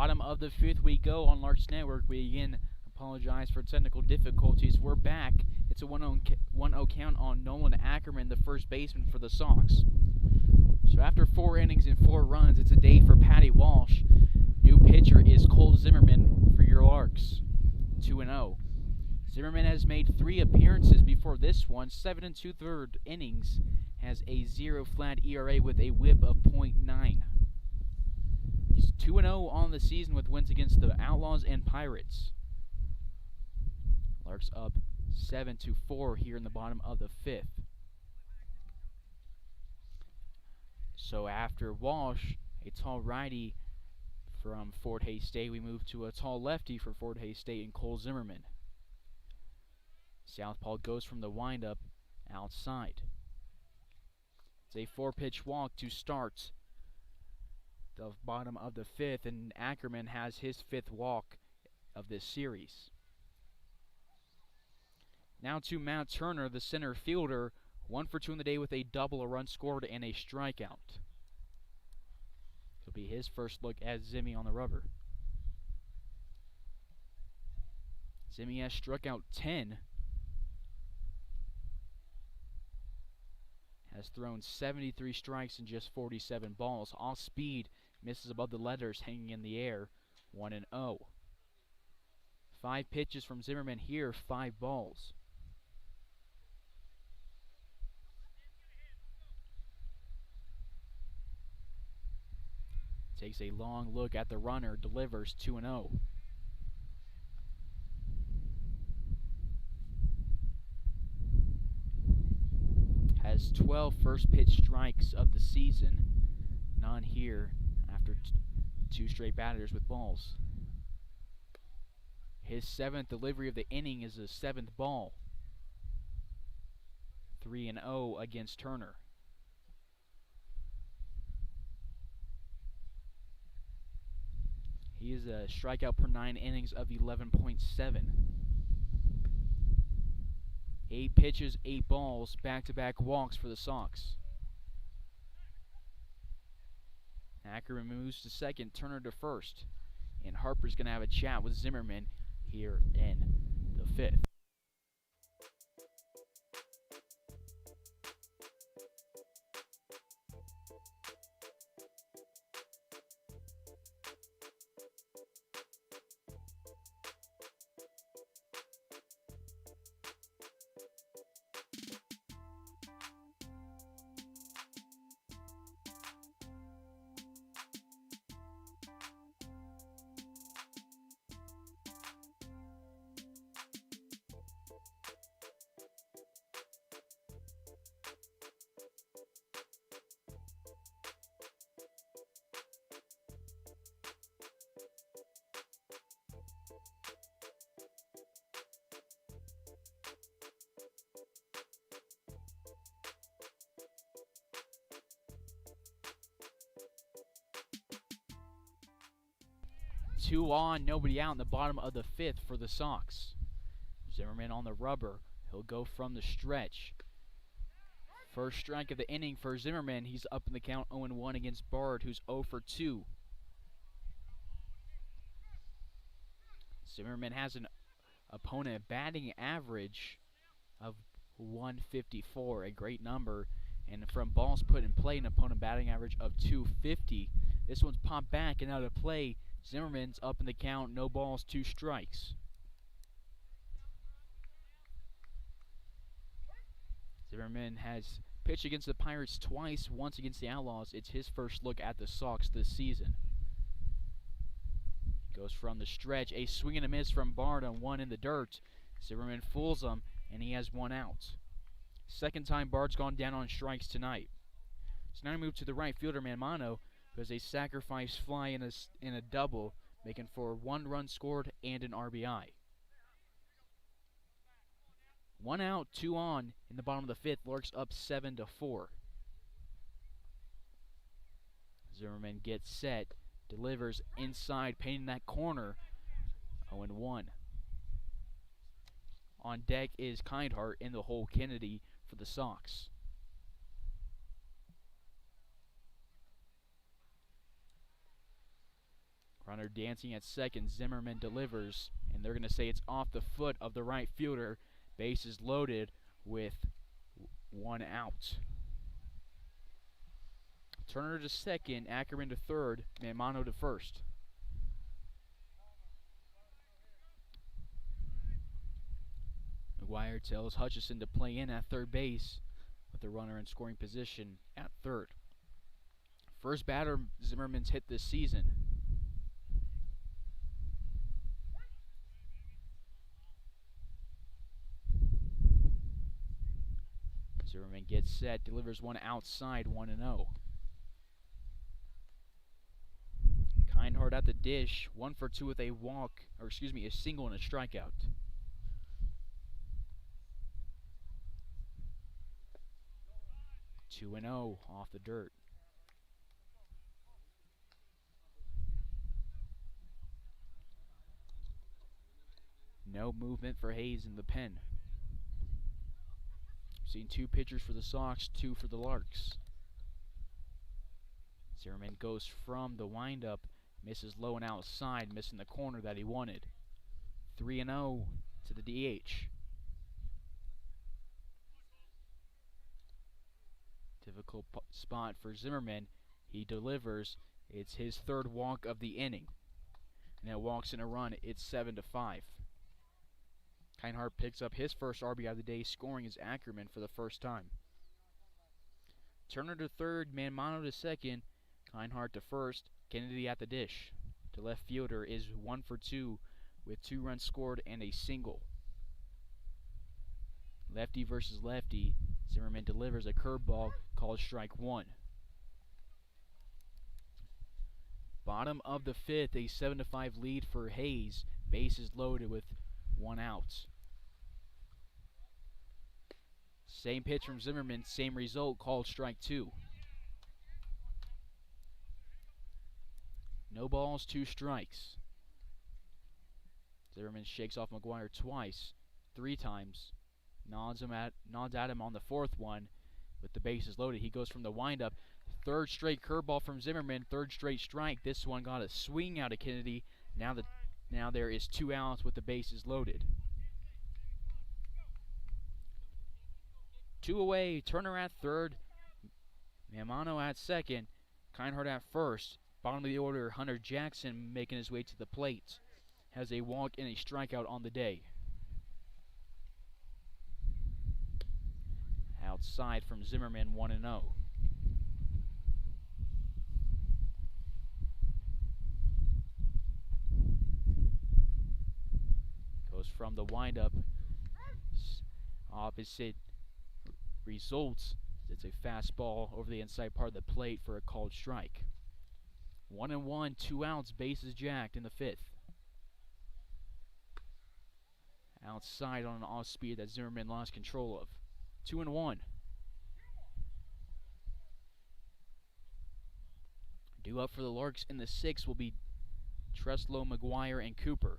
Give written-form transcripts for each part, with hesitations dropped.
Bottom of the fifth we go on Larks Network. We again apologize for technical difficulties. We're back. It's a 1-0 count on Nolan Ackerman, the first baseman for the Sox. So after 4 innings and 4 runs, it's a day for Patty Walsh. New pitcher is Cole Zimmerman for your Larks, 2-0. Zimmerman has made 3 appearances before this one, 7 2/3 innings, has a 0 flat ERA with a whip of .9. He's 2-0 on the season with wins against the Outlaws and Pirates. Larks up 7-4 here in the bottom of the 5th. So after Walsh, a tall righty from Fort Hays State, we move to a tall lefty for Fort Hays State and Cole Zimmerman. Southpaw goes from the windup outside. It's a 4-pitch walk to start the bottom of the 5th, and Ackerman has his 5th walk of this series. Now to Matt Turner, the center fielder, 1 for 2 in the day with a double, a run scored, and a strikeout. It'll be his first look at Zimmy on the rubber. Zimmy has struck out 10. Has thrown 73 strikes and just 47 balls. Off speed, misses above the letters, hanging in the air, 1-0. 5 pitches from Zimmerman here, 5 balls. Takes a long look at the runner, delivers, 2-0. Has 12 first pitch strikes of the season. None here after 2 straight batters with balls. His 7th delivery of the inning is a 7th ball. 3-0 against Turner. He is a strikeout per 9 innings of 11.7. 8 pitches, 8 balls, back-to-back walks for the Sox. Ackerman moves to second, Turner to first. And Harper's going to have a chat with Zimmerman here in the 5th. Two on, nobody out in the bottom of the 5th for the Sox. Zimmerman on the rubber. He'll go from the stretch. First strike of the inning for Zimmerman. He's up in the count 0-1 against Bard, who's 0 for 2. Zimmerman has an opponent batting average of 154, a great number. And from balls put in play, an opponent batting average of 250. This one's popped back and out of play. Zimmerman's up in the count, no balls, 2 strikes. Zimmerman has pitched against the Pirates twice, once against the Outlaws. It's his first look at the Sox this season. He goes from the stretch, a swing and a miss from Bard on 1 in the dirt. Zimmerman fools him, and he has 1 out. Second time Bard's gone down on strikes tonight. So now we move to the right fielder, Manmano, who has a sacrifice fly in a double, making for 1 run scored and an RBI. 1 out, 2 on in the bottom of the 5th. Larks up 7-4. Zimmerman gets set, delivers inside, painting that corner. 0-1. On deck is Kindheart in the hole, Kennedy for the Sox. Runner dancing at second. Zimmerman delivers, and they're going to say it's off the foot of the right fielder. Bases loaded with one out. Turner to second, Ackerman to third, Mamano to first. McGuire tells Hutchison to play in at third base with the runner in scoring position at third. First batter Zimmerman's hit this season. Zimmerman gets set, delivers one outside, 1-0. Kinehart at the dish, 1 for 2 with a single and a strikeout. Two and 0 off the dirt. No movement for Hayes in the pen. We've seen 2 pitchers for the Sox, 2 for the Larks. Zimmerman goes from the windup, misses low and outside, missing the corner that he wanted. 3-0 to the DH. Difficult spot for Zimmerman. He delivers. It's his third walk of the inning. And it walks in a run. It's 7-5. Kinehart picks up his first RBI of the day, scoring as Ackerman for the first time. Turner to third, Mamano to second, Kinehart to first, Kennedy at the dish. The left fielder is 1 for 2 with 2 runs scored and a single. Lefty versus lefty. Zimmerman delivers a curveball called strike 1. Bottom of the 5th, a 7-5 lead for Hayes. Bases loaded with 1 out. Same pitch from Zimmerman, same result, called strike 2. No balls, 2 strikes. Zimmerman shakes off McGuire twice, 3 times. Nods at him on the 4th one with the bases loaded. He goes from the windup. 3rd straight curveball from Zimmerman, 3rd straight strike. This one got a swing out of Kennedy. Now there is 2 outs with the bases loaded. 2 away, Turner at third, Mamano at second, Kinehart at first. Bottom of the order, Hunter Jackson making his way to the plate. Has a walk and a strikeout on the day. Outside from Zimmerman, 1-0. Goes from the windup. Opposite results. It's a fastball over the inside part of the plate for a called strike. 1-1, 2 outs, bases jacked in the 5th. Outside on an off speed that Zimmerman lost control of. 2-1. Due up for the Larks in the 6th will be Treslow, McGuire, and Cooper.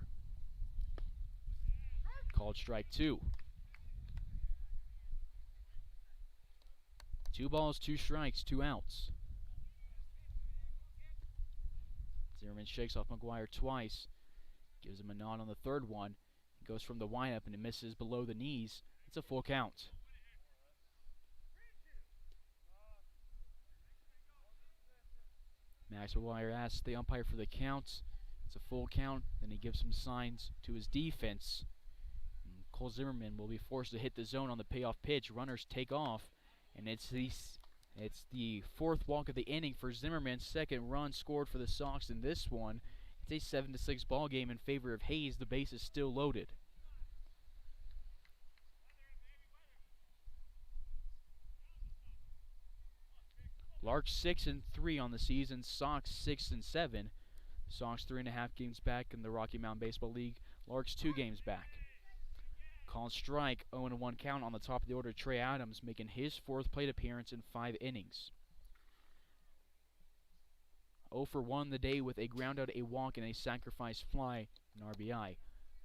Called strike 2. 2 balls, 2 strikes, 2 outs. Zimmerman shakes off McGuire twice, gives him a nod on the 3rd one. He goes from the windup and it misses below the knees. It's a full count. Max McGuire asks the umpire for the count. It's a full count. Then he gives some signs to his defense. And Cole Zimmerman will be forced to hit the zone on the payoff pitch. Runners take off, and it's the 4th walk of the inning for Zimmerman. 2nd run scored for the Sox in this one. It's a 7-6 ball game in favor of Hayes. The base is still loaded. Larks 6-3 on the season. Sox 6-7. Sox 3.5 games back in the Rocky Mountain Baseball League. Larks 2 games back. Called strike, 0-1 count on the top of the order. Trey Adams making his 4th plate appearance in 5 innings. 0 for 1 the day with a ground out, a walk, and a sacrifice fly, an RBI.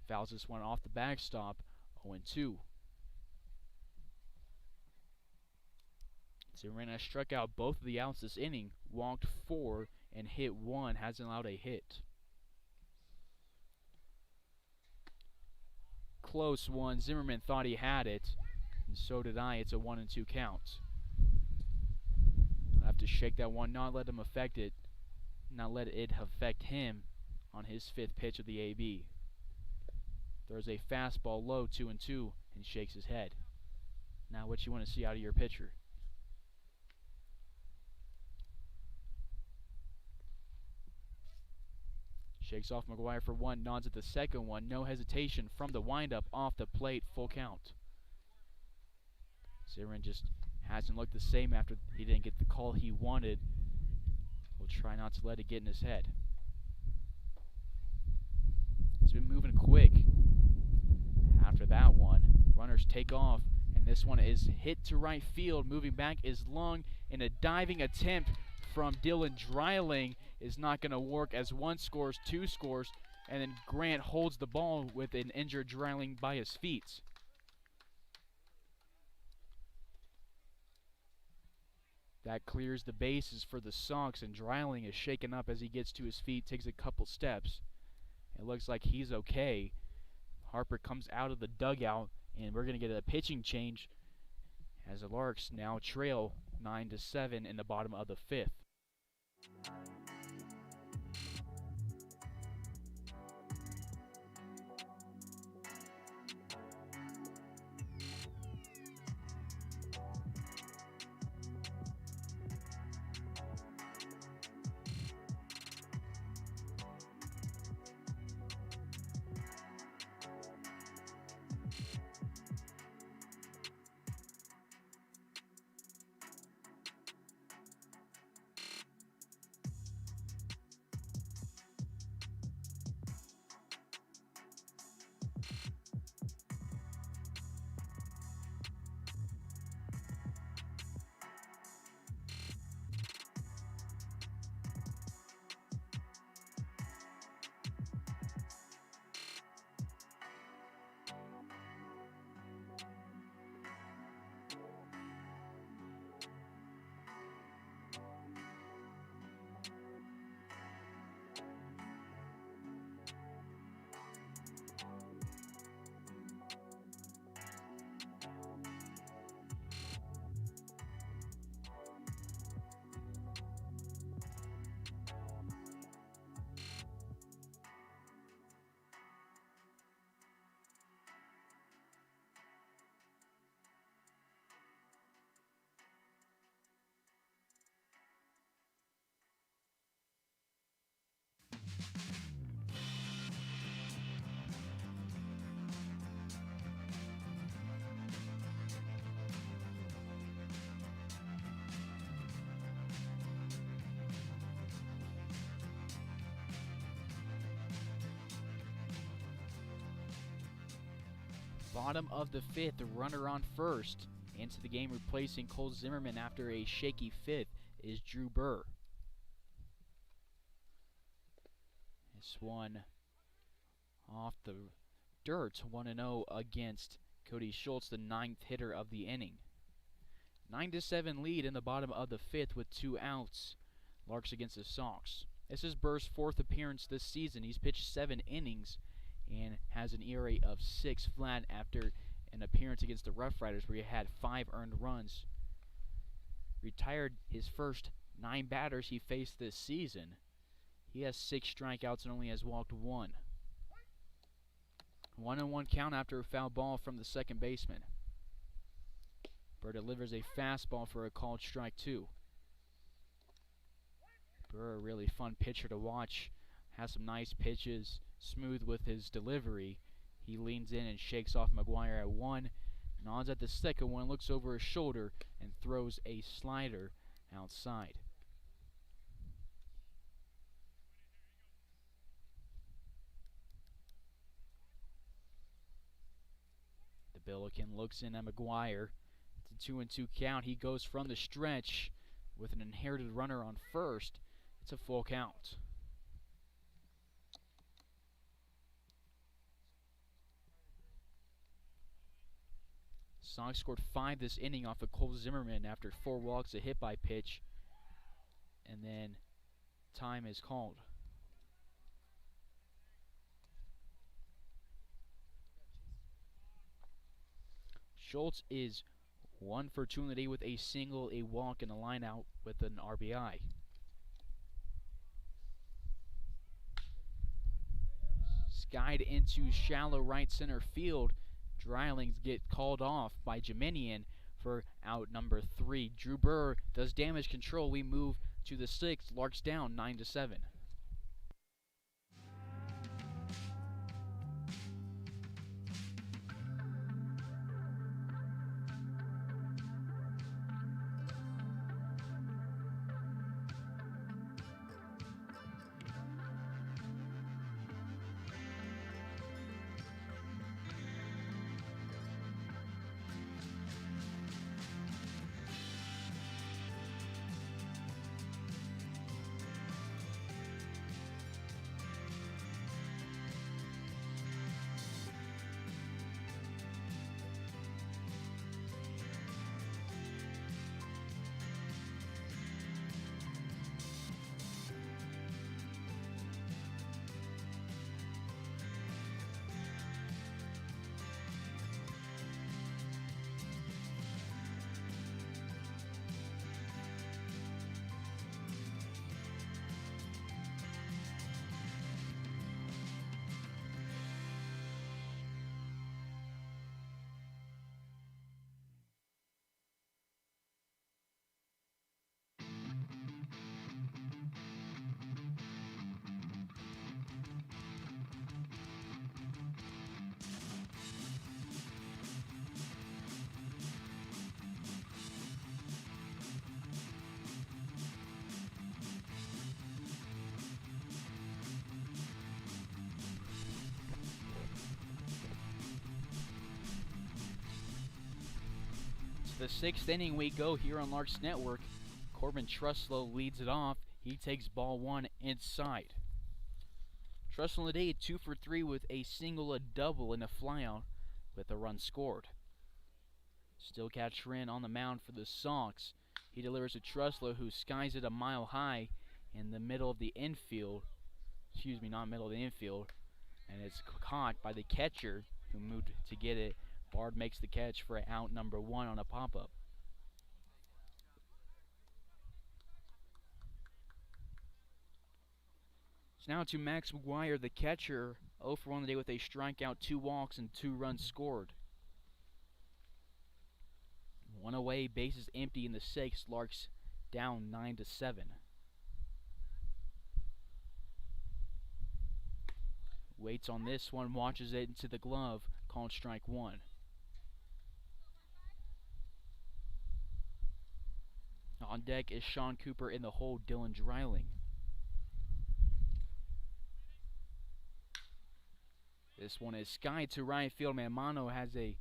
Fouls this one off the backstop, 0-2. Zimmerman has struck out both of the outs this inning, walked 4 and hit 1, hasn't allowed a hit. close one. Zimmerman thought he had it, and so did I. It's a 1-2 count. I'll have to shake that one, not let him affect it, not let it affect him on his 5th pitch of the AB. Throws a fastball low, 2-2, and shakes his head. Now what you want to see out of your pitcher? Shakes off McGuire for one, nods at the second one, no hesitation from the windup off the plate, full count. Zimmerman just hasn't looked the same after he didn't get the call he wanted. We'll try not to let it get in his head. He's been moving quick. After that one, runners take off, and this one is hit to right field. Moving back is Lung, and a diving attempt from Dylan Dreiling is not going to work as one scores, two scores, and then Grant holds the ball with an injured Dreiling by his feet. That clears the bases for the Sox, and Dreiling is shaken up as he gets to his feet, takes a couple steps. It looks like he's okay. Harper comes out of the dugout, and we're going to get a pitching change as the Larks now trail 9-7 in the bottom of the 5th. Bottom of the 5th, the runner on first. Into the game replacing Cole Zimmerman after a shaky 5th is Drew Burr. This one off the dirt, 1-0 against Cody Schultz, the 9th hitter of the inning. 9-7 lead in the bottom of the 5th with 2 outs. Larks against the Sox. This is Burr's 4th appearance this season. He's pitched 7 innings and has an ERA of 6 flat after an appearance against the Rough Riders where he had 5 earned runs. Retired his first 9 batters he faced this season. He has 6 strikeouts and only has walked 1. 1-1 count after a foul ball from the second baseman. Burr delivers a fastball for a called strike 2. Burr, a really fun pitcher to watch. Has some nice pitches, smooth with his delivery. He leans in and shakes off McGuire at 1, nods at the second one, looks over his shoulder, and throws a slider outside. The Billiken looks in at McGuire. It's a 2-2 count. He goes from the stretch with an inherited runner on first. It's a full count. Sox scored 5 this inning off of Cole Zimmerman after 4 walks, a hit by pitch, and then time is called. Schultz is 1 for 2 in the day with a single, a walk, and a line out with an RBI. Skied into shallow right center field. Drylings get called off by Jeminian for out number 3. Drew Burr does damage control. We move to the 6th. Larks down 9-7. The 6th inning we go here on Larks Network. Corbin Truslow leads it off. He takes ball 1 inside. Truslow today 2 for 3 with a single, a double, and a flyout with a run scored. Still catcher in on the mound for the Sox. He delivers to Truslow, who skies it a mile high in the middle of the infield. Excuse me, not middle of the infield. And it's caught by the catcher, who moved to get it. Bard makes the catch for out number 1 on a pop-up. It's now to Max McGuire, the catcher, 0 for 1 today with a strikeout, 2 walks, and 2 runs scored. 1 away, bases empty in the 6th. Larks down 9-7. Waits on this one, watches it into the glove, called strike 1. On deck is Sean Cooper, in the hole, Dylan Dreiling. This one is skied to right field. Mamano has a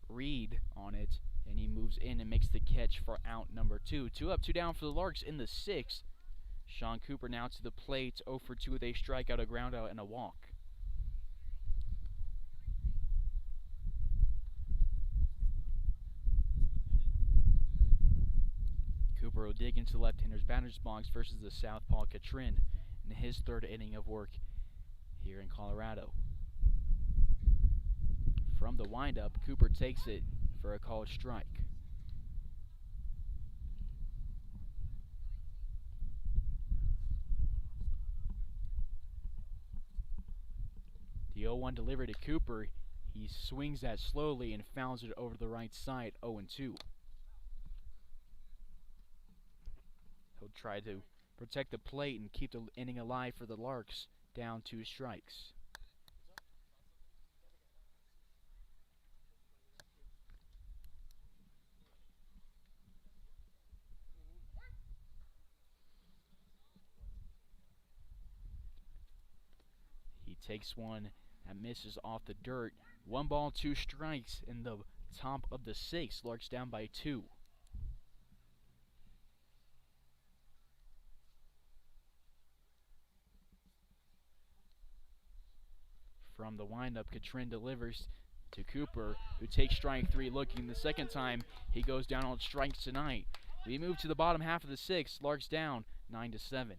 read on it, and he moves in and makes the catch for out number 2. 2 up, 2 down for the Larks in the 6th. Sean Cooper now to the plate, 0 for 2 with a strikeout, a groundout, and a walk. Cooper will dig into left-hander's batter's box versus the southpaw Katrin in his 3rd inning of work here in Colorado. From the windup, Cooper takes it for a called strike. The 0-1 delivery to Cooper. He swings that slowly and fouls it over the right side, 0-2. He'll try to protect the plate and keep the inning alive for the Larks, down 2 strikes. He takes one that misses off the dirt. 1 ball, 2 strikes in the top of the 6th. Larks down by 2. From the windup, Katrin delivers to Cooper, who takes strike 3. Looking the second time, he goes down on strikes tonight. We move to the bottom half of the 6th. Larks down 9-7.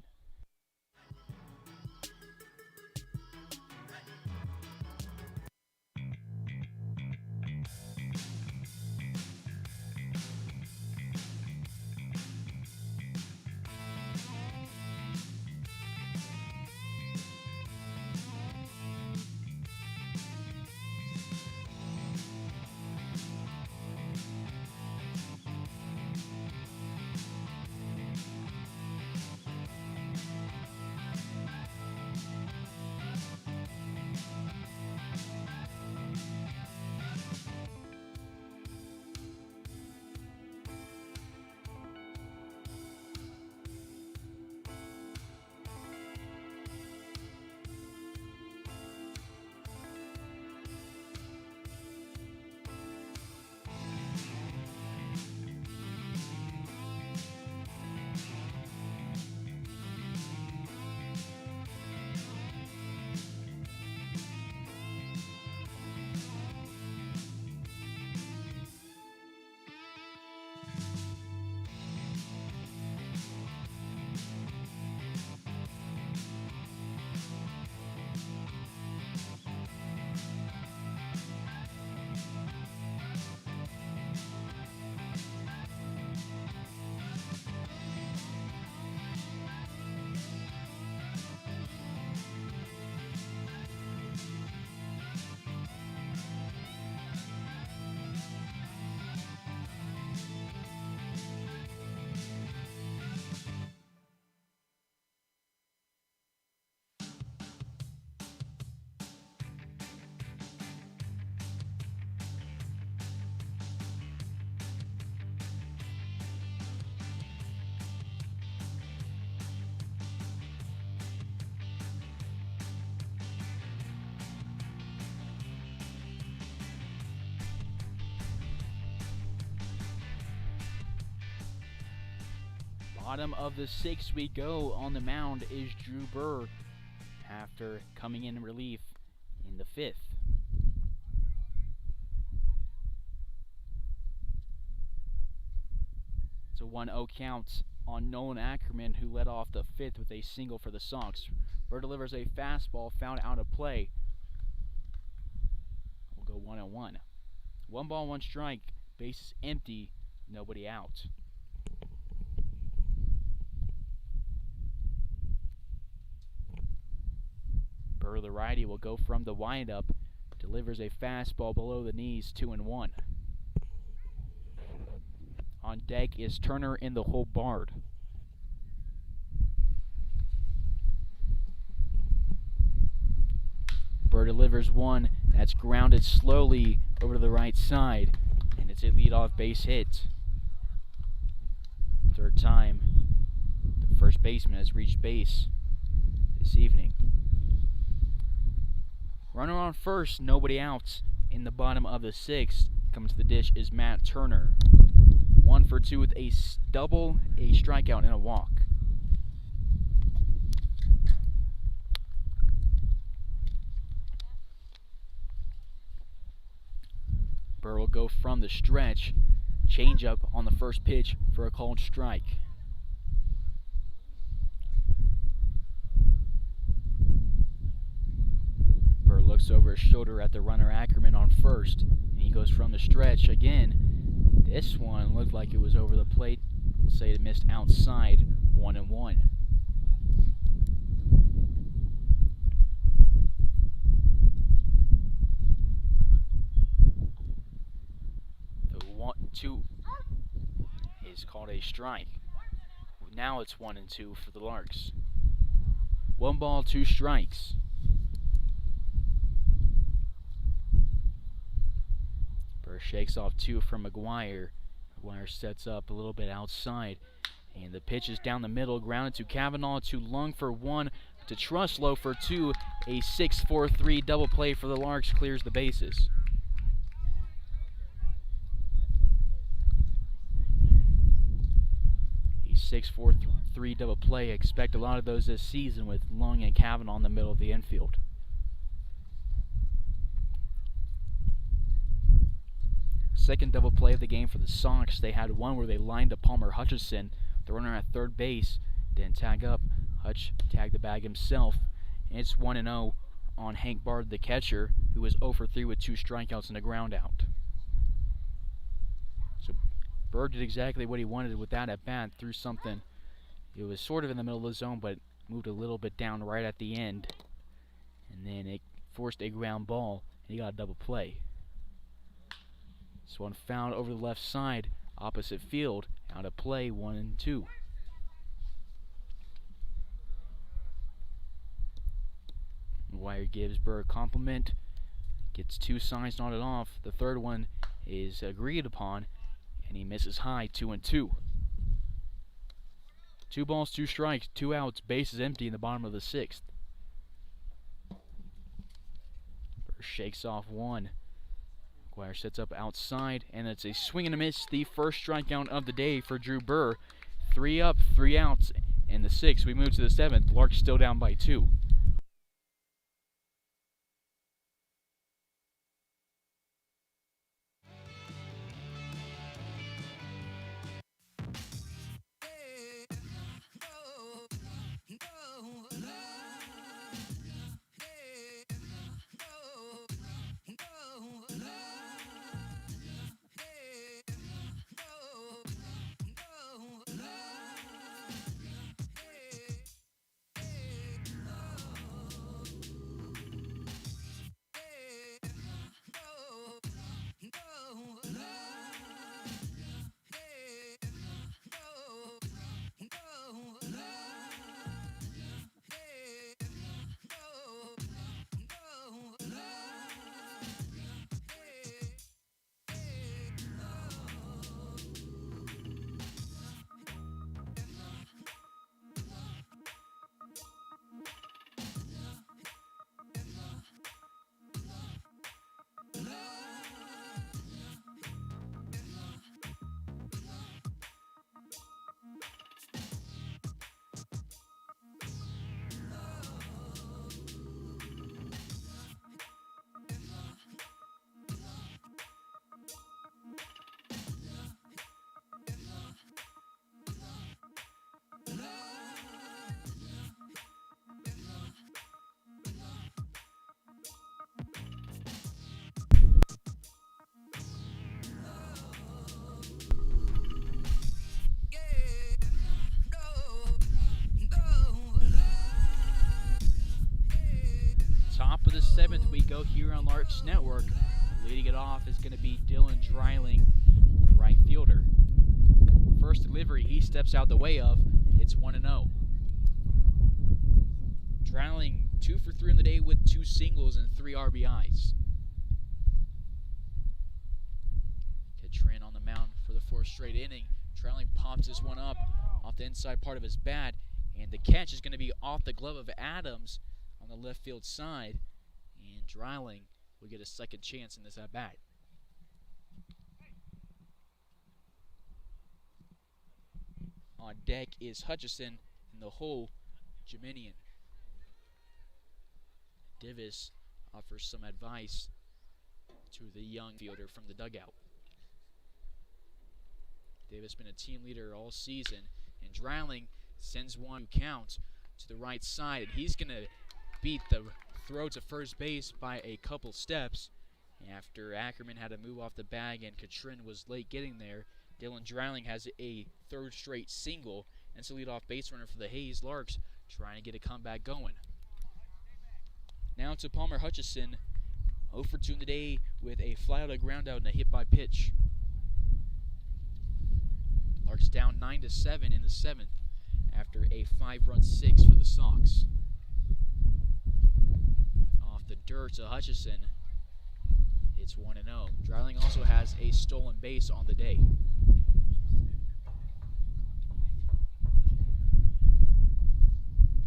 Bottom of the sixth we go. On the mound is Drew Burr after coming in relief in the fifth. It's a 1-0 count on Nolan Ackerman, who led off the fifth with a single for the Sox. Burr delivers a fastball found out of play. We'll go 1-1. 1 ball, 1 strike. Bases empty, nobody out. Burr, the righty, will go from the windup. Delivers a fastball below the knees, 2-1. On deck is Turner in the hole, Bard. Burr delivers one that's grounded slowly over to the right side, and it's a leadoff base hit. Third time the first baseman has reached base this evening. Runner on first, nobody out. In the bottom of the sixth, coming to the dish is Matt Turner. 1 for 2 with a double, a strikeout, and a walk. Burr will go from the stretch. Changeup on the first pitch for a called strike. Burr looks over his shoulder at the runner Ackerman on first, and he goes from the stretch again. This one looked like it was over the plate. We'll say it missed outside. 1-1. The 1-2 is called a strike. Now it's 1-2 for the Larks. 1 ball, 2 strikes. Burr shakes off 2 from McGuire. McGuire sets up a little bit outside, and the pitch is down the middle, grounded to Kavanaugh, to Lung for 1, to Truslow for 2. A 6-4-3 double play for the Larks clears the bases. A 6-4-3 double play. Expect a lot of those this season with Lung and Kavanaugh in the middle of the infield. Second double play of the game for the Sox. They had one where they lined up Palmer Hutchison, the runner at third base, didn't tag up. Hutch tagged the bag himself, and it's 1-0 on Hank Bard, the catcher, who was 0 for 3 with 2 strikeouts and a ground out. So Bird did exactly what he wanted with that at bat. Threw something. It was sort of in the middle of the zone, but moved a little bit down right at the end, and then it forced a ground ball, and he got a double play. This one found over the left side, opposite field, out of play, 1-2. Wire gives Burr a compliment, gets 2 signs nodded off. The third one is agreed upon, and he misses high, 2-2. 2 balls, 2 strikes, 2 outs, bases empty in the bottom of the sixth. Burr shakes off 1. McGuire sets up outside, and it's a swing and a miss. The first strikeout of the day for Drew Burr. 3 up, 3 outs, and the 6th. We move to the 7th. Larks still down by 2. Larks network. Leading it off is going to be Dylan Dreiling, the right fielder. First delivery he steps out the way of. It's 1-0. Dreiling 2 for 3 on the day with 2 singles and 3 RBIs. Katrin on the mound for the 4th straight inning. Dreiling pops this one up off the inside part of his bat, and the catch is going to be off the glove of Adams on the left field side, and Dreiling will get a second chance in this at bat. On deck is Hutchison, in the hole, Jeminian. Divis offers some advice to the young fielder from the dugout. Davis been a team leader all season, and Dreiling sends one count to the right side. He's going to beat the throw to first base by a couple steps. After Ackerman had to move off the bag and Katrin was late getting there, Dylan Dreiling has a 3rd straight single and it's a leadoff base runner for the Hayes Larks, trying to get a comeback going. Now to Palmer Hutchison, 0 for 2 in the day with a fly out, a ground out, and a hit by pitch. Larks down 9-7 in the 7th after a 5-run 6 for the Sox. Off the dirt to Hutchison, it's 1-0. Dreiling also has a stolen base on the day.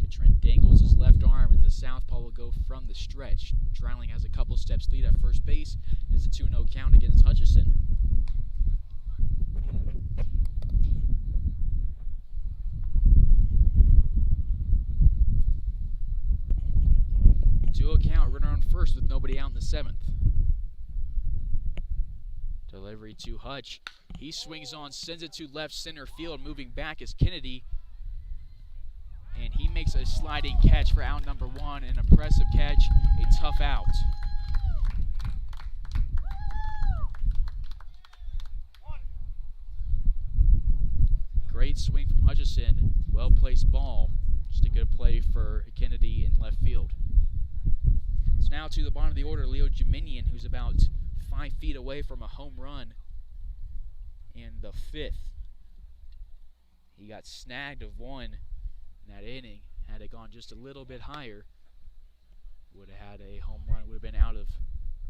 Katrin dangles his left arm, and the southpaw will go from the stretch. Dreiling has a couple steps lead at first base. It's a 2-0 count against Hutchison. Count, runner on first with nobody out in the 7th. Delivery to Hutch. He swings on, sends it to left center field. Moving back is Kennedy. And he makes a sliding catch for out number 1. An impressive catch, a tough out. Great swing from Hutchison. Well-placed ball. Just a good play for Kennedy in left field. So now to the bottom of the order, Leo Jeminian, who's about 5 feet away from a home run in the 5th. He got snagged of 1 in that inning. Had it gone just a little bit higher, would have had a home run, would have been out of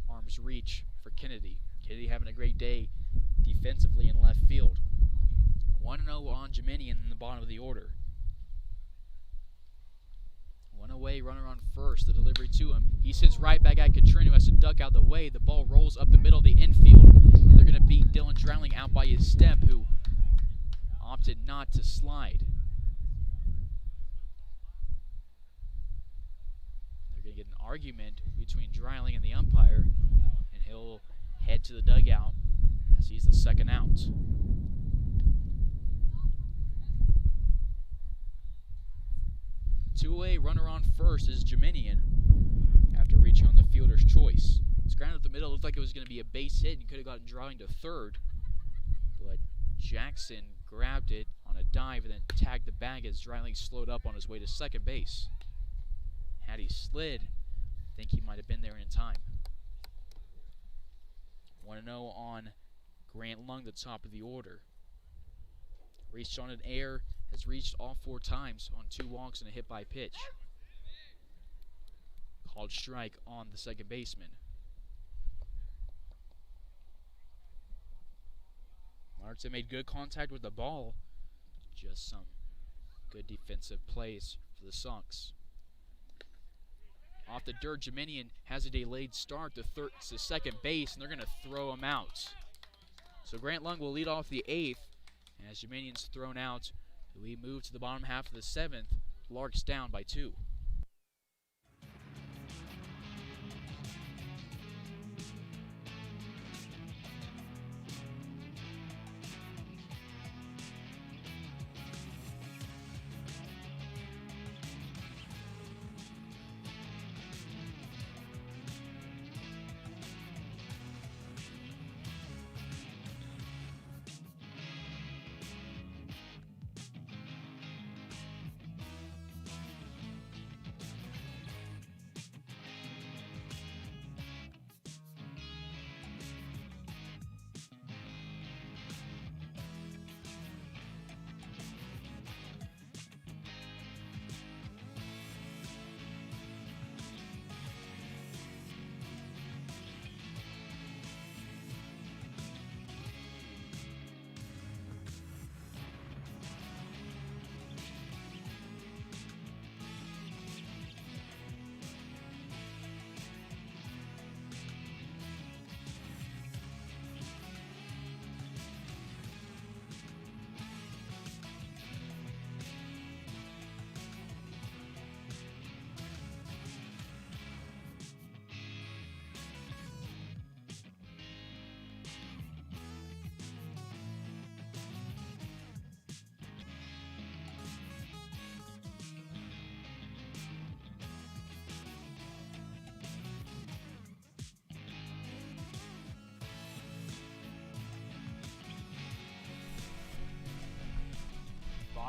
arm's reach for Kennedy. Kennedy having a great day defensively in left field. 1-0 on Jeminian in the bottom of the order. One away, runner on first, the delivery to him. He sends right back at Katrin, who has to duck out the way. The ball rolls up the middle of the infield, and they're going to beat Dylan Dreiling out by his step, who opted not to slide. They're going to get an argument between Dreiling and the umpire, and he'll head to the dugout as he's the second out. Two-away, runner on first is Jeminian after reaching on the fielder's choice. It's grounded up the middle. Looked like it was going to be a base hit and could have gotten Dreiling to third, but Jackson grabbed it on a dive and then tagged the bag as Dreiling slowed up on his way to second base. Had he slid, I think he might have been there in time. 1-0 on Grant Lung, the top of the order. Reached on an air, has reached all 4 times on 2 walks and a hit by pitch. Called strike on the second baseman. Larks have made good contact with the ball. Just some good defensive plays for the Sox. Off the dirt, Jeminian has a delayed start to second base, and they're going to throw him out. So Grant Lung will lead off the 8th. As Jeminian's thrown out, we move to the bottom half of the 7th. Larks down by 2.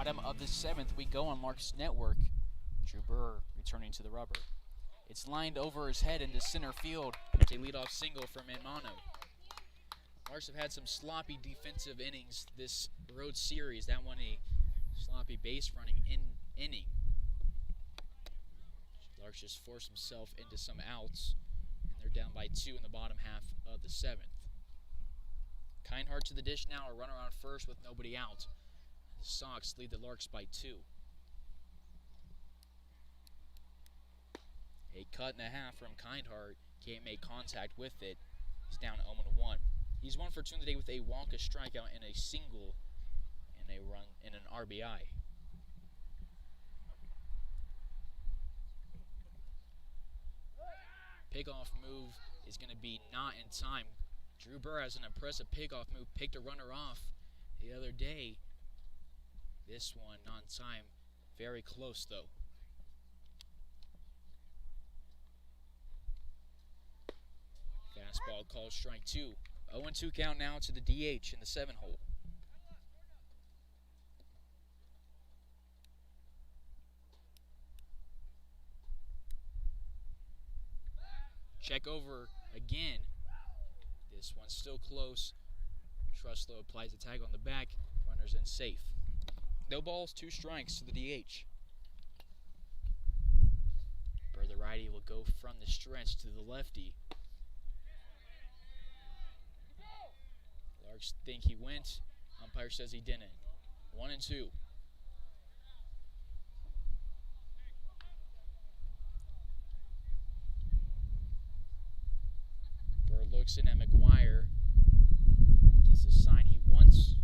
Bottom of the 7th, we go on Larks Network. Drew Burr returning to the rubber. It's lined over his head into center field. It's a leadoff single from Manmano. Larks have had some sloppy defensive innings this road series. That one a sloppy base running inning. Larks just forced himself into some outs, and they're down by 2 in the bottom half of the 7th. Kindheart to the dish now, a runner on first with nobody out. The Sox lead the Larks by 2. A cut and a half from Kindheart. Can't make contact with it. He's down 0-1. He's 1 for 2 in the day with a walk, a strikeout, and a single, and a run, and an RBI. Pickoff move is going to be not in time. Drew Burr has an impressive pickoff move. Picked a runner off the other day. This one not in time. Very close though. Fastball called strike 2. 0-2 count now to the DH in the 7-hole. Check over again. This one's still close. Truslow applies a tag on the back. Runner's in safe. No balls, 2 strikes to the DH. Burr, the righty, will go from the stretch to the lefty. Larks think he went. Umpire says he didn't. 1-2. Burr looks in at McGuire. Gets the sign he wants.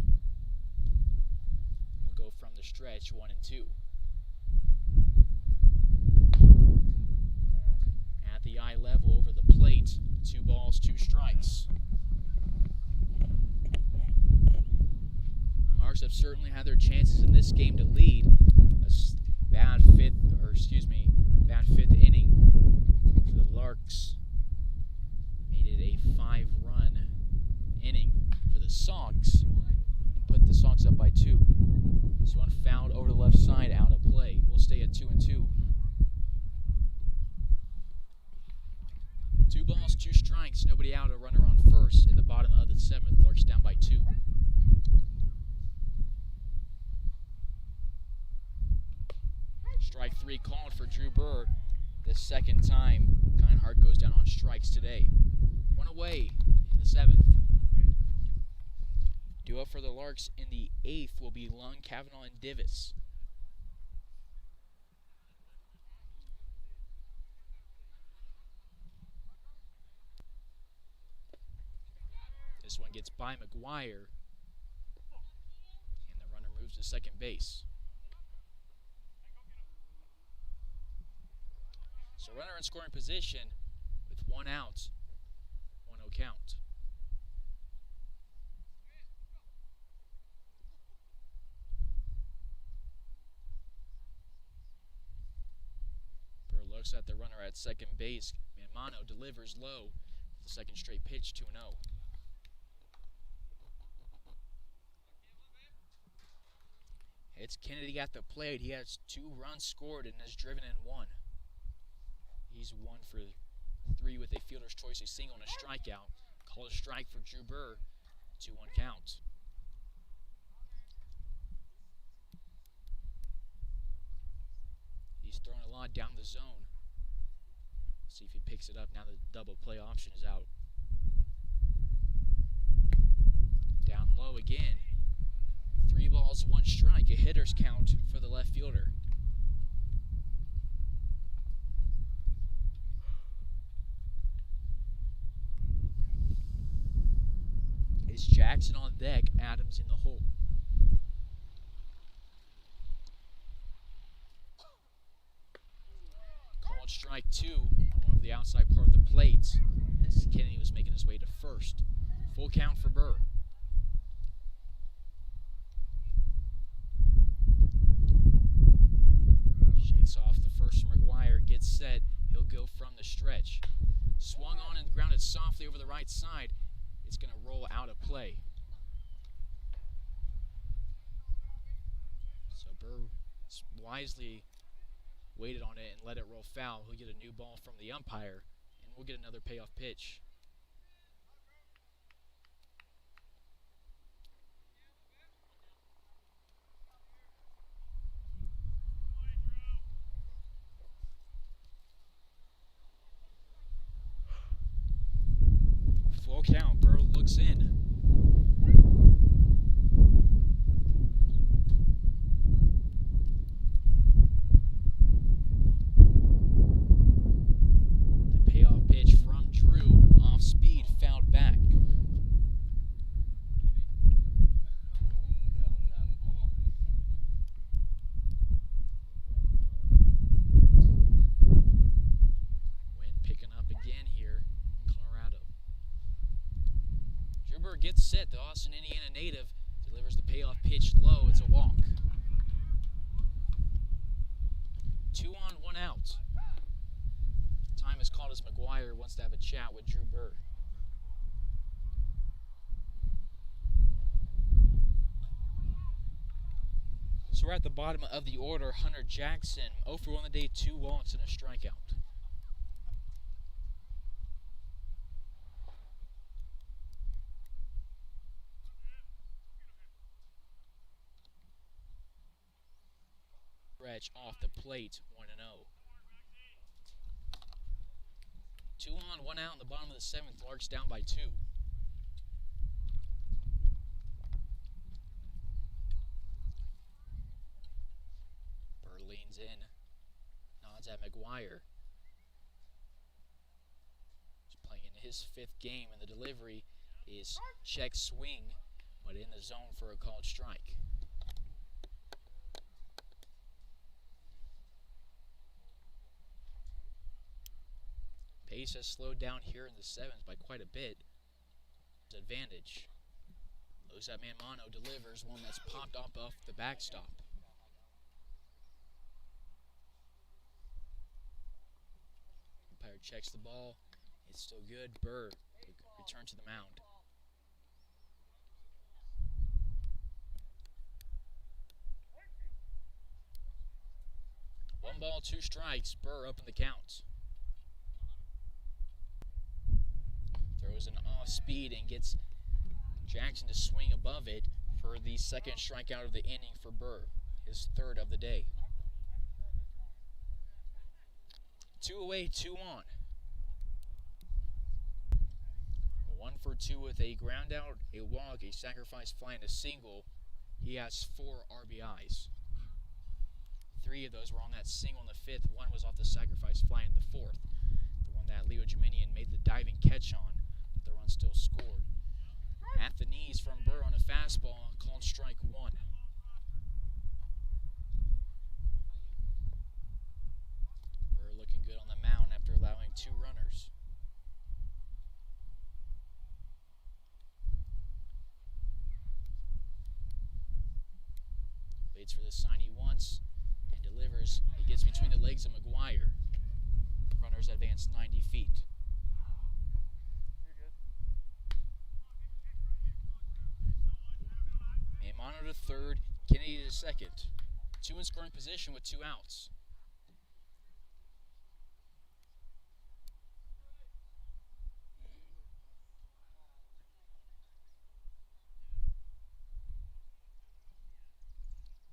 We'll go from the stretch, 1-2. At the eye level over the plate, 2 balls, 2 strikes. Larks have certainly had their chances in this game to lead. A bad fifth inning for the Larks. Made it a 5-run inning for the Sox and put the Sox up by 2. This one fouled over the left side, out of play. We'll stay at 2-2. 2 balls, 2 strikes, nobody out, a runner on first in the bottom of the 7th. Larks down by 2. Strike 3 called for Drew Burr. The second time Kindheart goes down on strikes today. 1 away in the 7th. Due up for the Larks in the 8th will be Lung, Kavanaugh, and Divis. This one gets by McGuire, and the runner moves to second base. So runner in scoring position with 1 out, 1-0 count. Burr looks at the runner at second base. Manmano delivers low. The second straight pitch, 2-0. It's Kennedy at the plate. He has 2 runs scored and has driven in 1. He's 1 for 3 with a fielder's choice, a single and a strikeout. Call a strike for Drew Burr. 2-1 count. He's throwing a lot down the zone. See if he picks it up now that the double play option is out. Down low again. 3 balls, 1 strike. A hitter's count for the left fielder. It's Jackson on deck, Adams in the hole. Called strike 2 on one of the outside part of the plate as Kennedy was making his way to first. Full count for Burr. Shakes off the first from McGuire, gets set, he'll go from the stretch. Swung on and grounded softly over the right side. It's going to roll out of play. So Burr wisely waited on it and let it roll foul. He'll get a new ball from the umpire, and we'll get another payoff pitch. Full count. Burr looks in. The payoff pitch from Drew, off speed, fouled back. Wind picking up again here in Colorado. Drew gets set. The Austin, Indiana native delivers the payoff pitch low. It's a walk. 2 on, 1 out. Time is called as McGuire wants to have a chat with Drew Burr. So we're at the bottom of the order. Hunter Jackson, 0 for 1 on the day, 2 walks and a strikeout. Stretch off the plate, 1-0. 2 on, 1 out in the bottom of the 7th. Larks down by 2. Burr leans in, nods at McGuire. He's playing his 5th game, and the delivery is check swing, but in the zone for a called strike. Pace has slowed down here in the 7th by quite a bit. Advantage. Looks at Manmano, delivers one that's popped up off the backstop. Umpire checks the ball. It's still good. Burr return to the mound. One ball, 2 strikes. Burr up in the count. Throws an off speed and gets Jackson to swing above it for the 2nd strikeout of the inning for Burr, his 3rd of the day. 2 away, 2 on. 1 for 2 with a ground out, a walk, a sacrifice fly, and a single. He has 4 RBIs. 3 of those were on that single in the 5th. 1 was off the sacrifice fly in the 4th. The one that Leo Jiminian made the diving catch on. The run still scored. At the knees from Burr on a fastball, called strike 1. Burr looking good on the mound after allowing 2 runners. Waits for the sign he wants and delivers. He gets between the legs of McGuire. Runners advance 90 feet. Manmano to 3rd, Kennedy to 2nd. 2 in scoring position with 2 outs.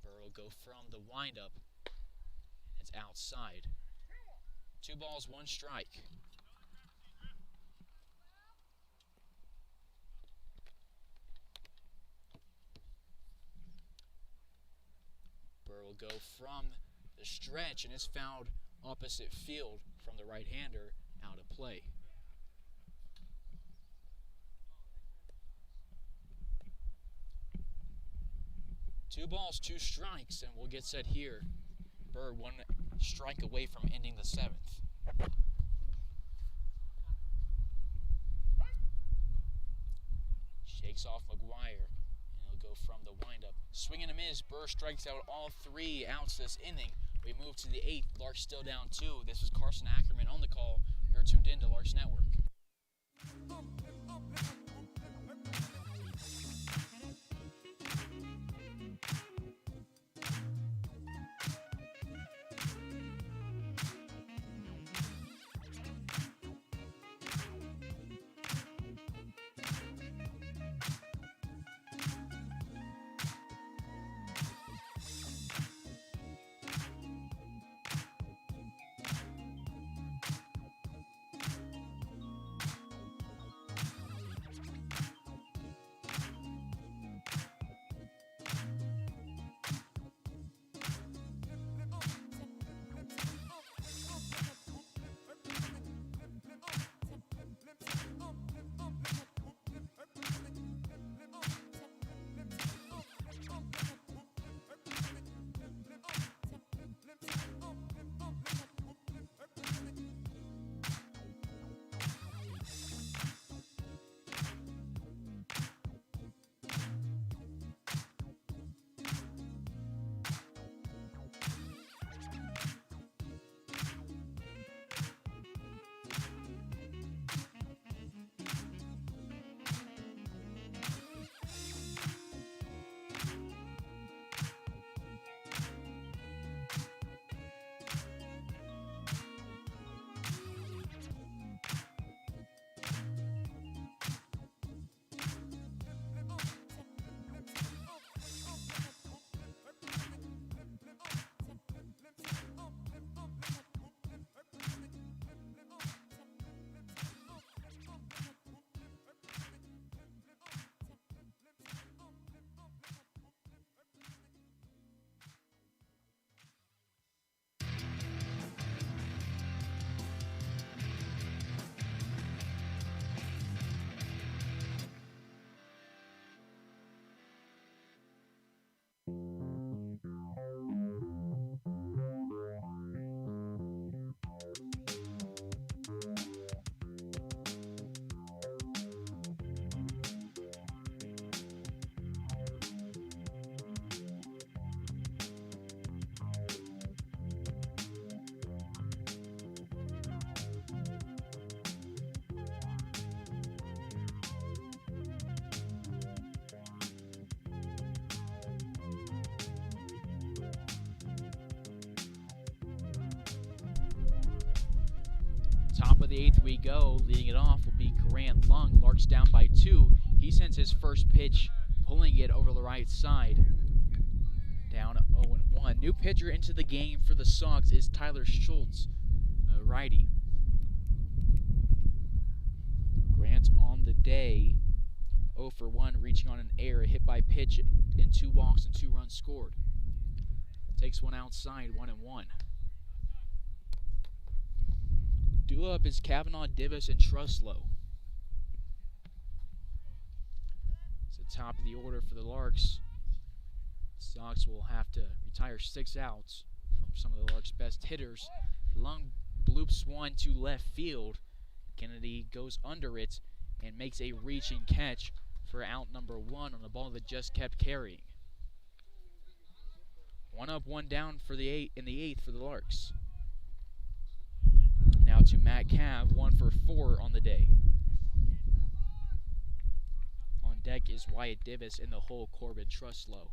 Burr will go from the windup. It's outside. 2 balls, 1 strike. Burr will go from the stretch and is fouled opposite field from the right-hander out of play. Two balls, 2 strikes, and we'll get set here. Burr 1 strike away from ending the 7th. Shakes off McGuire. Go from the windup. Swing and a miss. Burr strikes out all 3 outs this inning. We move to the 8th. Larks still down 2. This is Carson Ackerman on the call. You're tuned in to Larks Network. Top of the 8th we go. Leading it off will be Grant Lung. Larks down by 2. He sends his first pitch, pulling it over the right side. Down 0-1. New pitcher into the game for the Sox is Tyler Schultz, a righty. Grant on the day, 0 for 1, reaching on an error, hit by pitch, and 2 walks and 2 runs scored. Takes one outside, 1-1. Due up is Kavanaugh, Divis, and Truslow. It's the top of the order for the Larks. Sox will have to retire 6 outs from some of the Larks' best hitters. Lung bloops one to left field. Kennedy goes under it and makes a reaching catch for out number 1 on a ball that just kept carrying. 1 up, 1 down for the 8th for the Larks. Now to Matt Cav, 1 for 4 on the day. On deck is Wyatt Divis in the hole, Corbin Truslow.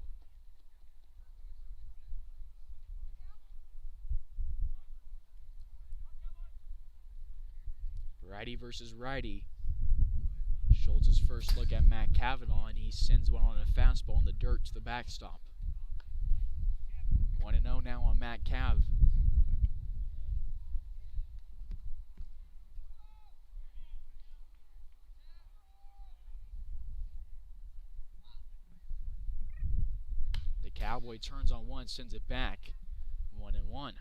Righty versus righty. Schultz's first look at Matt Kavanaugh, and he sends one on a fastball in the dirt to the backstop. 1-0 now on Matt Cav. The Cowboy turns on one, sends it back. 1-1.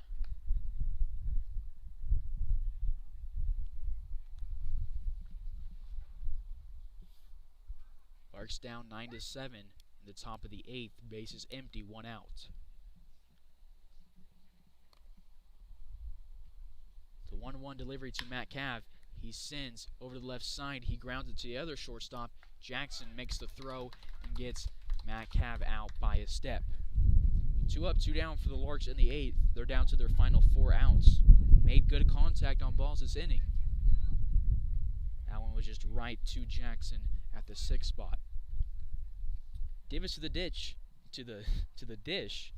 Larks down 9-7 in the top of the 8th. Bases empty, 1 out. The 1-1 delivery to Matt Cav. He sends over the left side. He grounds it to the other shortstop. Jackson makes the throw and gets Matt Cav out by a step. 2 up, 2 down for the Larks in the 8th. They're down to their final 4 outs. Made good contact on balls this inning. That one was just right to Jackson at the 6th spot. Divis to the dish.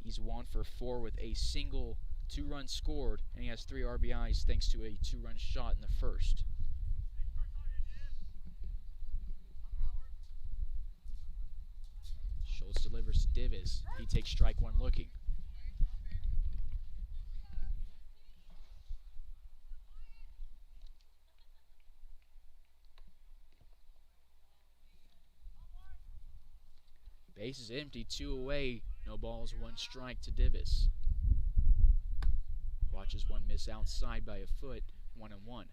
He's 1 for 4 with a single, 2 runs scored, and he has 3 RBIs thanks to a 2-run shot in the first. Schultz delivers to Divis. He takes strike 1 looking. Base is empty, 2 away, no balls, 1 strike to Divis. Watches one miss outside by a foot, 1-1.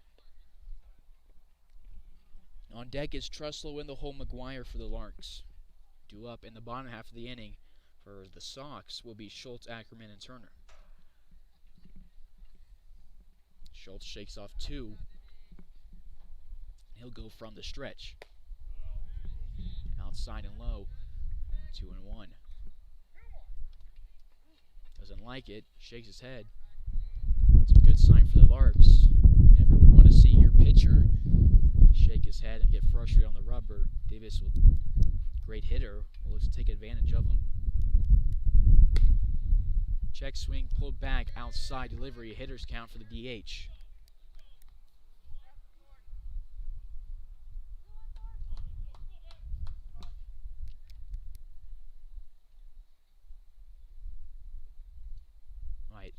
On deck is Truslow in the hole, McGuire for the Larks. Due up in the bottom half of the inning for the Sox will be Schultz, Ackerman, and Turner. Schultz shakes off 2. He'll go from the stretch. Outside and low. 2-1. Doesn't like it. Shakes his head. It's a good sign for the Larks. You never want to see your pitcher shake his head and get frustrated on the rubber. Davis, great hitter, will look to take advantage of him. Check swing pulled back outside delivery. Hitters count for the DH.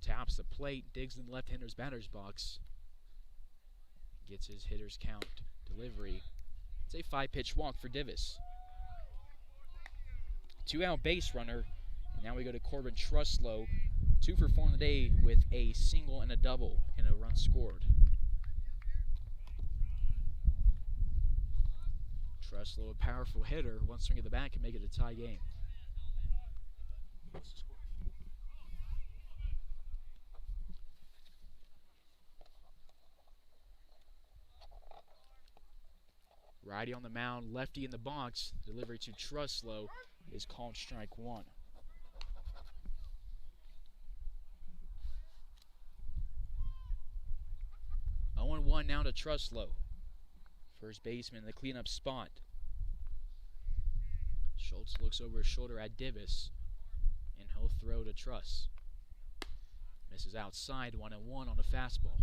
Taps the plate, digs in the left-hander's batter's box. Gets his hitter's count delivery. It's a 5-pitch walk for Divis. 2-out base runner. And now we go to Corbin Truslow. 2 for 4 on the day with a single and a double and a run scored. Truslow, a powerful hitter. 1 swing at the bat can make it a tie game. Righty on the mound, lefty in the box. Delivery to Truslow is called strike 1. Oh, 0-1 now to Truslow. First baseman in the cleanup spot. Schultz looks over his shoulder at Divis, and he'll throw to Truss. Misses outside, 1-1 on a fastball.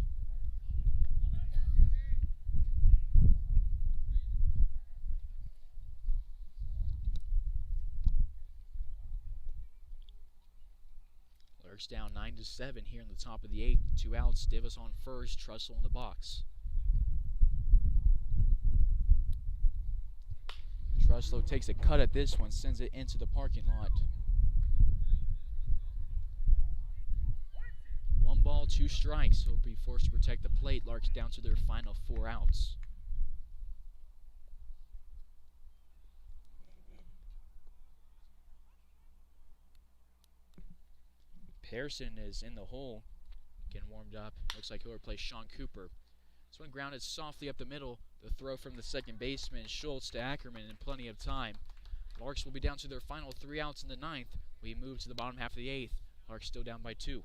Larks down 9-7 here in the top of the 8th. 2 outs. Davis on first. Trussell in the box. Trussell takes a cut at this one, sends it into the parking lot. 1 ball, 2 strikes. He'll be forced to protect the plate. Larks down to their final 4 outs. Pearson is in the hole, getting warmed up. Looks like he'll replace Sean Cooper. This one grounded softly up the middle. The throw from the second baseman, Schultz to Ackerman in plenty of time. Larks will be down to their final 3 outs in the 9th. We move to the bottom half of the 8th. Larks still down by 2.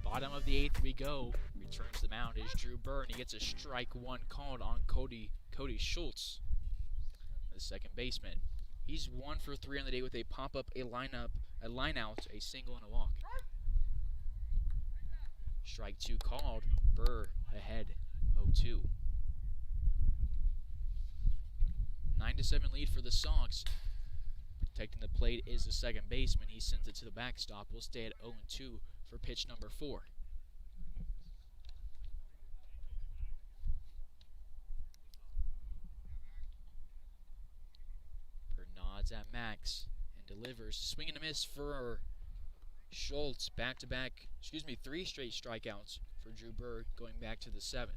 Bottom of the 8th we go. Returns to the mound is Drew Burr, and he gets a strike 1 called on Cody Schultz, the second baseman. He's 1 for 3 on the day with a pop-up, a line out, a single, and a walk. Strike 2 called. Burr ahead 0-2. 9-7 lead for the Sox. Protecting the plate is the second baseman. He sends it to the backstop. We'll stay at 0-2 for pitch number 4. Burr nods at Max and delivers. Swing and a miss for Schultz. 3 straight strikeouts for Drew Burr going back to the 7th.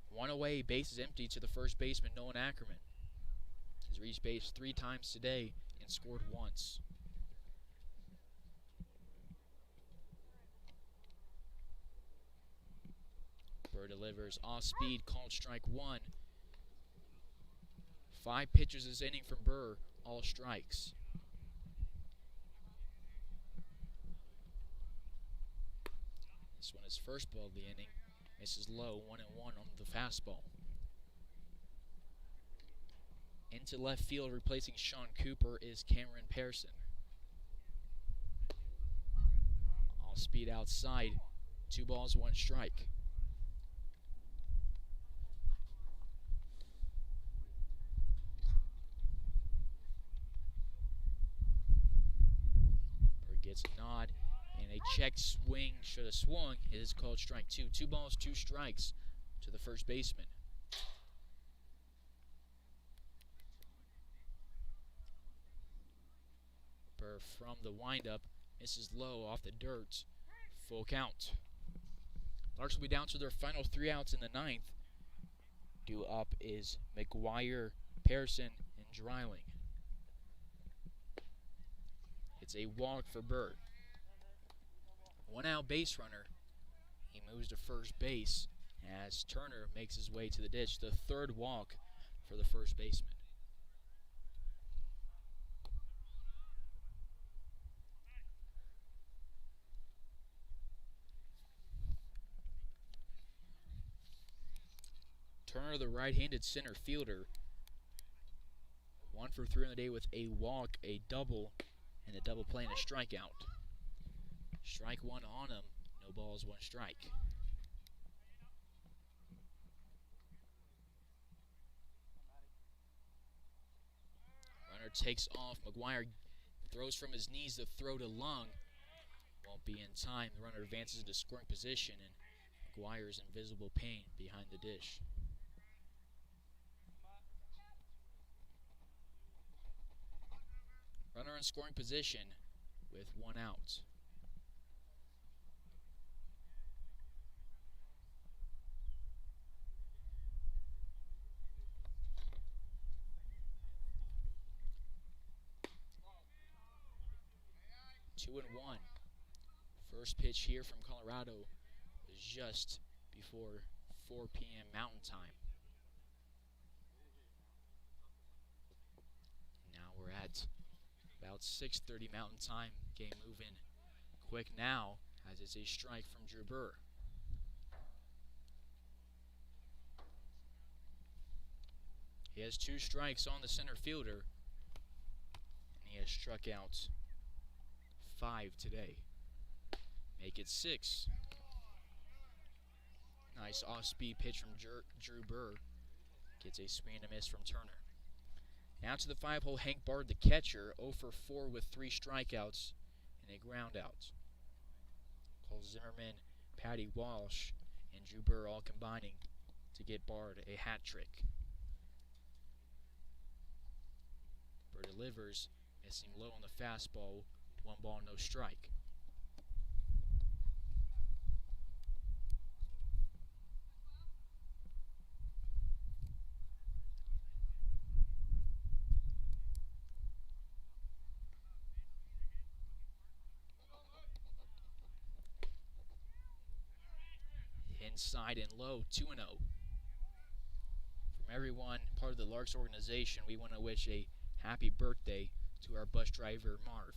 1 away, bases empty to the first baseman, Nolan Ackerman. He's reached base 3 times today and scored once. Burr delivers off speed, called strike 1. 5 pitches this inning from Burr, all strikes. This one is first ball of the inning. Misses low, 1-1 on the fastball. Into left field, replacing Sean Cooper, is Cameron Pearson. All speed outside. 2 balls, 1 strike. Burr gets a nod, and a check swing, should have swung. It is called strike 2. 2 balls, 2 strikes to the first baseman. Burr from the windup misses low off the dirt. Full count. Larks will be down to their final 3 outs in the 9th. Due up is McGuire, Pearson, and Dreiling. It's a walk for Burr. 1 out base runner. He moves to first base as Turner makes his way to the ditch. The 3rd walk for the first baseman. Turner, the right-handed center fielder, 1 for 3 on the day with a walk, a double, and a double play and a strikeout. Strike 1 on him. No balls, 1 strike. Runner takes off. McGuire throws from his knees to throw to Lung. Won't be in time. The runner advances into scoring position, and McGuire's in visible pain behind the dish. Runner in scoring position with 1 out. Two and 1. First pitch here from Colorado was just before 4 p.m. Mountain Time. Now we're at about 6:30 Mountain Time. Game moving quick now as it's a strike from Drew Burr. He has 2 strikes on the center fielder, and he has struck out 5 today. Make it 6. Nice off-speed pitch from Drew Burr. Gets a swing and a miss from Turner. Now to the 5-hole, Hank Bard, the catcher, 0 for 4 with 3 strikeouts and a ground out. Cole Zimmerman, Patty Walsh, and Drew Burr all combining to get Bard a hat trick. Burr delivers, missing low on the fastball, 1 ball, no strike. Inside and low, 2-0. From everyone, part of the Larks organization, we want to wish a happy birthday to our bus driver, Marv.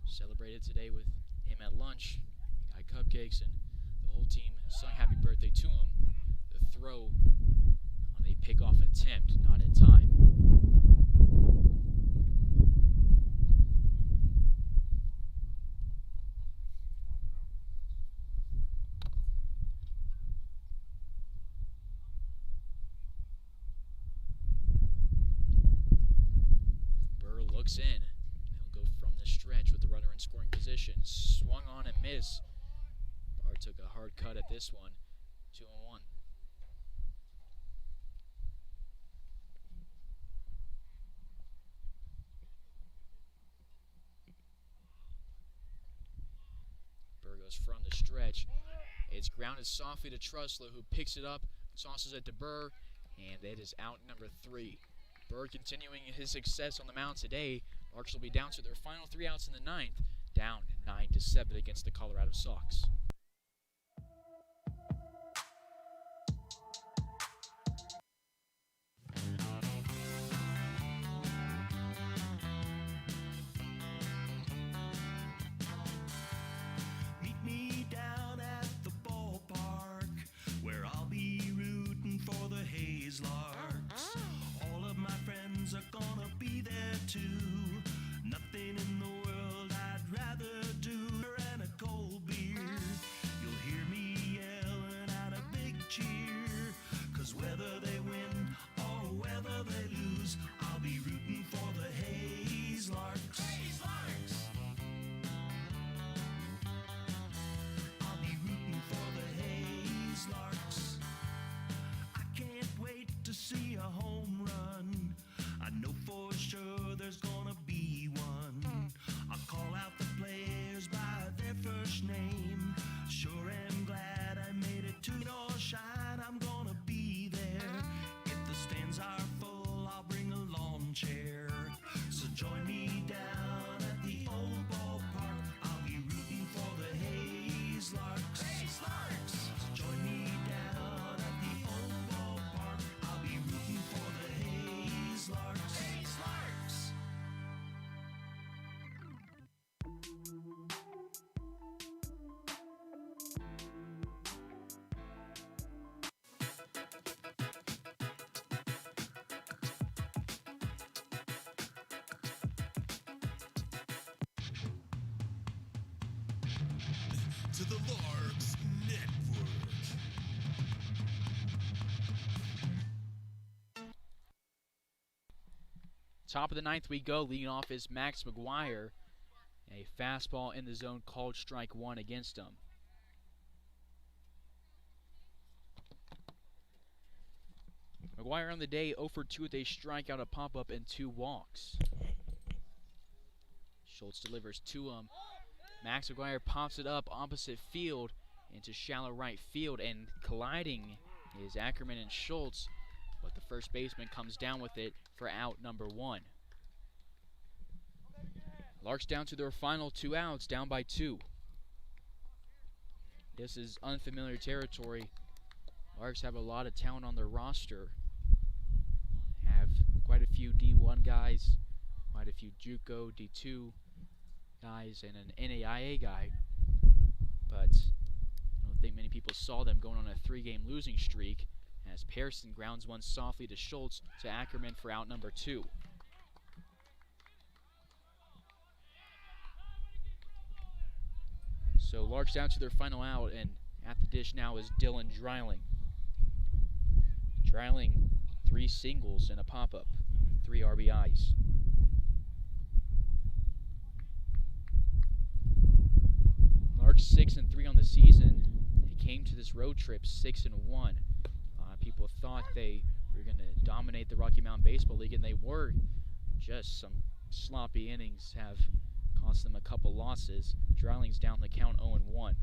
Celebrated today with him at lunch. Got cupcakes, and the whole team sung happy birthday to him. The throw on a pickoff attempt, not in time. Looks in. He'll go from the stretch with the runner in scoring position. Swung on and missed. Bard took a hard cut at this one. 2-1. Burr goes from the stretch. It's grounded softly to Truslow, who picks it up, tosses it to Burr, and it is out number 3. Burr continuing his success on the mound today. Larks will be down to their final 3 outs in the 9th, down 9-7 against the Colorado Sox. Meet me down at the ballpark, where I'll be rooting for the Hayes Larks. All of my friends are gonna be there too. Nothing in the world I'd rather do than a cold beer. You'll hear me yelling out a big cheer, 'cause whether they win or whether they lose, I'll be rooting for the Hayes Larks. Hayes Larks! I'll be rooting for the Hayes Larks. I can't wait to see a home run. I know for sure there's gonna to the Larks Network. Top of the ninth we go. Leading off is Max McGuire. A fastball in the zone called strike one against him. McGuire on the day 0 for 2 with a strikeout, a pop-up, and 2 walks. Schultz delivers to him. Max McGuire pops it up opposite field into shallow right field, and colliding is Ackerman and Schultz, but the first baseman comes down with it for out number 1. Larks down to their final 2 outs, down by 2. This is unfamiliar territory. Larks have a lot of talent on their roster. Have quite a few D1 guys, quite a few JUCO, D2 guys, and an NAIA guy. But I don't think many people saw them going on a 3-game losing streak, as Pearson grounds one softly to Schultz to Ackerman for out number 2. So Larks down to their final out, and at the dish now is Dylan Dreiling. Dreiling, 3 singles and a pop-up, 3 RBIs. Larks 6-3 on the season. They came to this road trip 6-1. A lot of people thought they were going to dominate the Rocky Mountain Baseball League, and they were. Just some sloppy innings have cost them a couple losses. Dreiling's down the count 0-1.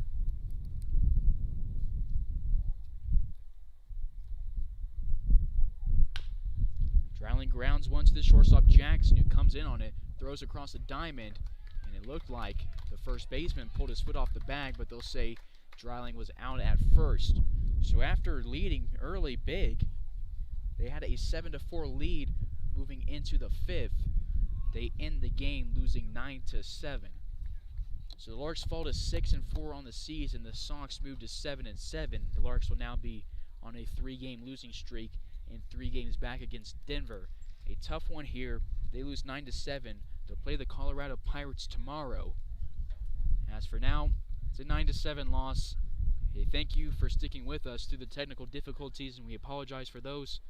Dreiling grounds one to the shortstop Jackson, who comes in on it, throws across the diamond, and it looked like the first baseman pulled his foot off the bag, but they'll say Dreiling was out at first. So after leading early big, they had a 7-4 lead moving into the 5th. They end the game losing 9-7. So the Larks fall to 6-4 on the season. The Sox move to 7-7. The Larks will now be on a 3-game losing streak and 3 games back against Denver. A tough one here. They lose 9-7. They'll play the Colorado Pirates tomorrow. As for now, it's a 9-7 loss. Hey, thank you for sticking with us through the technical difficulties, and we apologize for those.